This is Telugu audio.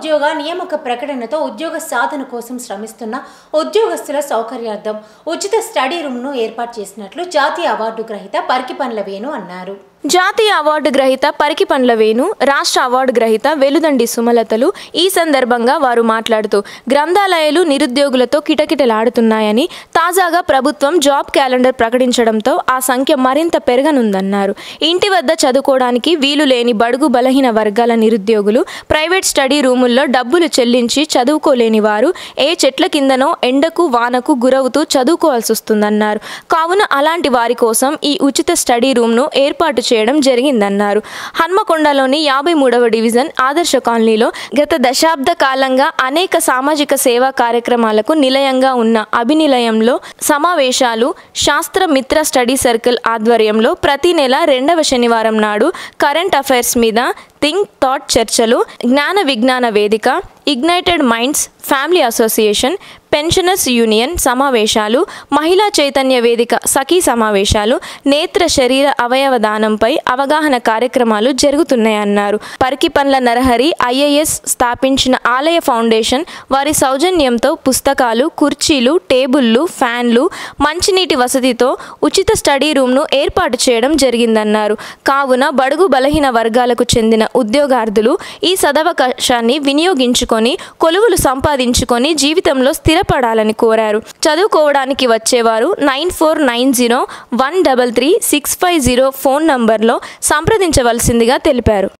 ఉద్యోగ నియామక ప్రకటనతో ఉద్యోగ సాధన కోసం శ్రమిస్తున్న ఉద్యోగస్తుల సౌకర్యార్థం ఉచిత స్టడీ రూమ్ను ఏర్పాటు చేసినట్లు జాతీయ అవార్డు గ్రహీత పరికిపండ్ల వేణు అన్నారు. జాతీయ అవార్డు గ్రహీత పరికిపండ్ల వేణు, రాష్ట్ర అవార్డు గ్రహీత వెలుదండి సుమలతలు ఈ సందర్భంగా వారు మాట్లాడుతూ గ్రంథాలయాలు నిరుద్యోగులతో కిటకిటలాడుతున్నాయని, తాజాగా ప్రభుత్వం జాబ్ క్యాలెండర్ ప్రకటించడంతో ఆ సంఖ్య మరింత పెరగనుందన్నారు. ఇంటి వద్ద చదువుకోవడానికి వీలు లేని బడుగు బలహీన వర్గాల నిరుద్యోగులు ప్రైవేట్ స్టడీ రూముల్లో డబ్బులు చెల్లించి చదువుకోలేని వారు ఏ చెట్ల కిందనో ఎండకు వానకు గురవుతూ చదువుకోవాల్సి వస్తుందన్నారు. కావున అలాంటి వారి కోసం ఈ ఉచిత స్టడీ రూమ్ను ఏర్పాటు చేయడం జరిగిందన్నారు. హన్మకొండలోని 53వ డివిజన్ ఆదర్శ కాలనీలో గత దశాబ్ద కాలంగా అనేక సామాజిక సేవా కార్యక్రమాలకు నిలయంగా ఉన్న అభినిలయంలో సమావేశాలు శాస్త్ర మిత్ర స్టడీ సర్కిల్ ఆధ్వర్యంలో ప్రతి నెల 2వ శనివారం నాడు కరెంట్ అఫైర్స్ మీద థింక్ థాట్ చర్చలు, జ్ఞాన విజ్ఞాన వేదిక, ignited minds family association, pensioners union సమావేశాలు, మహిళా చైతన్య వేదిక సఖీ సమావేశాలు, నేత్ర శరీర అవయవ దానంపై అవగాహన కార్యక్రమాలు జరుగుతున్నాయన్నారు. పరికిపండ్ల నరహరి ఐఏఎస్ స్థాపించిన ఆలయ ఫౌండేషన్ వారి సౌజన్యంతో పుస్తకాలు, కుర్చీలు, టేబుళ్లు, ఫ్యాన్లు, మంచినీటి వసతితో ఉచిత స్టడీ రూమ్ను ఏర్పాటు చేయడం జరిగిందన్నారు. కావున బడుగు బలహీన వర్గాలకు చెందిన ఉద్యోగార్థులు ఈ సదవకాశాన్ని వినియోగించుకొని కొలువులు సంపాదించుకొని జీవితంలో స్థిరపడాలని కోరారు. చదువుకోవడానికి వచ్చేవారు 9490133650 ఫోన్ నంబర్లో సంప్రదించవలసిందిగా తెలిపారు.